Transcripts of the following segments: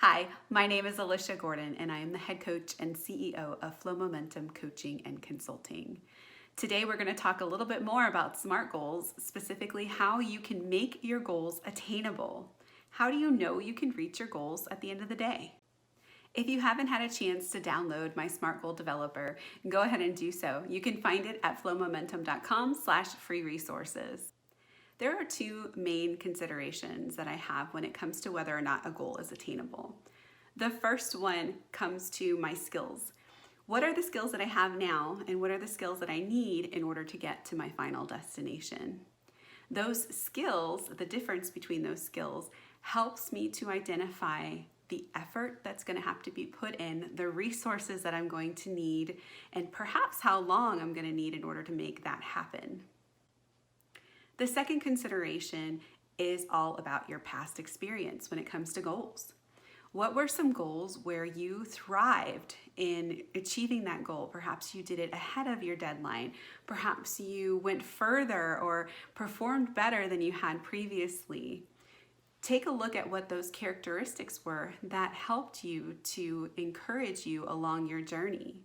Hi, my name is Alicia Gordon, and I am the head coach and CEO of Flow Momentum Coaching and Consulting. Today, we're going to talk a little bit more about SMART goals, specifically how you can make your goals attainable. How do you know you can reach your goals at the end of the day? If you haven't had a chance to download my SMART Goal Developer, go ahead and do so. You can find it at flowmomentum.com/free resources. There are two main considerations that I have when it comes to whether or not a goal is attainable. The first one comes to my skills. What are the skills that I have now, and what are the skills that I need in order to get to my final destination? Those skills, the difference between those skills, helps me to identify the effort that's going to have to be put in, the resources that I'm going to need, and perhaps how long I'm going to need in order to make that happen. The second consideration is all about your past experience when it comes to goals. What were some goals where you thrived in achieving that goal? Perhaps you did it ahead of your deadline. Perhaps you went further or performed better than you had previously. Take a look at what those characteristics were that helped you to encourage you along your journey.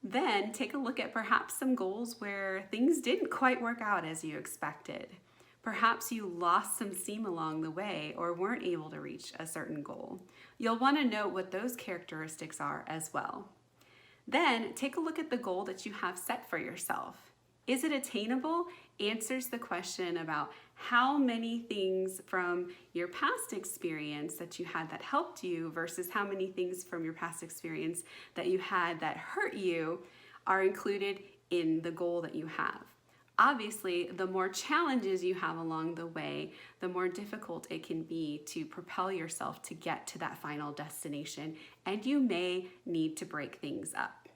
Then take a look at perhaps some goals where things didn't quite work out as you expected. Perhaps you lost some steam along the way or weren't able to reach a certain goal. You'll want to know what those characteristics are as well. Then take a look at the goal that you have set for yourself. Is it attainable? Answers the question about how many things from your past experience that you had that helped you versus how many things from your past experience that you had that hurt you are included in the goal that you have. Obviously, the more challenges you have along the way, the more difficult it can be to propel yourself to get to that final destination, and you may need to break things up.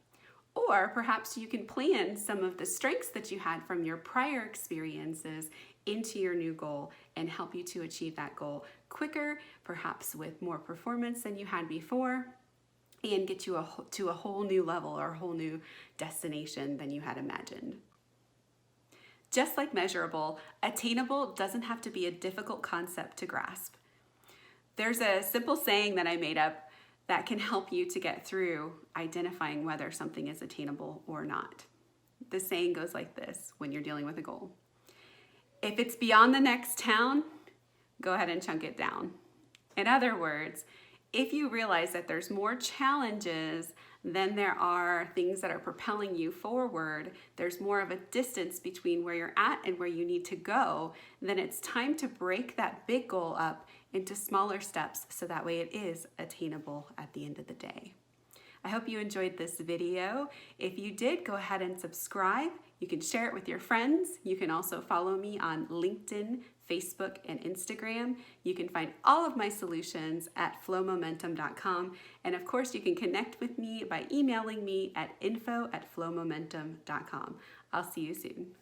Or perhaps you can plan some of the strengths that you had from your prior experiences into your new goal and help you to achieve that goal quicker, perhaps with more performance than you had before, and get you to a whole new level or a whole new destination than you had imagined. Just like measurable, attainable doesn't have to be a difficult concept to grasp. There's a simple saying that I made up that can help you to get through identifying whether something is attainable or not. The saying goes like this when you're dealing with a goal. If it's beyond the next town, go ahead and chunk it down. In other words, if you realize that there's more challenges than there are things that are propelling you forward, there's more of a distance between where you're at and where you need to go, then it's time to break that big goal up into smaller steps so that way it is attainable at the end of the day. I hope you enjoyed this video. If you did, go ahead and subscribe. You can share it with your friends. You can also follow me on LinkedIn, Facebook, and Instagram. You can find all of my solutions at flowmomentum.com. And of course, you can connect with me by emailing me at info@flowmomentum.com. I'll see you soon.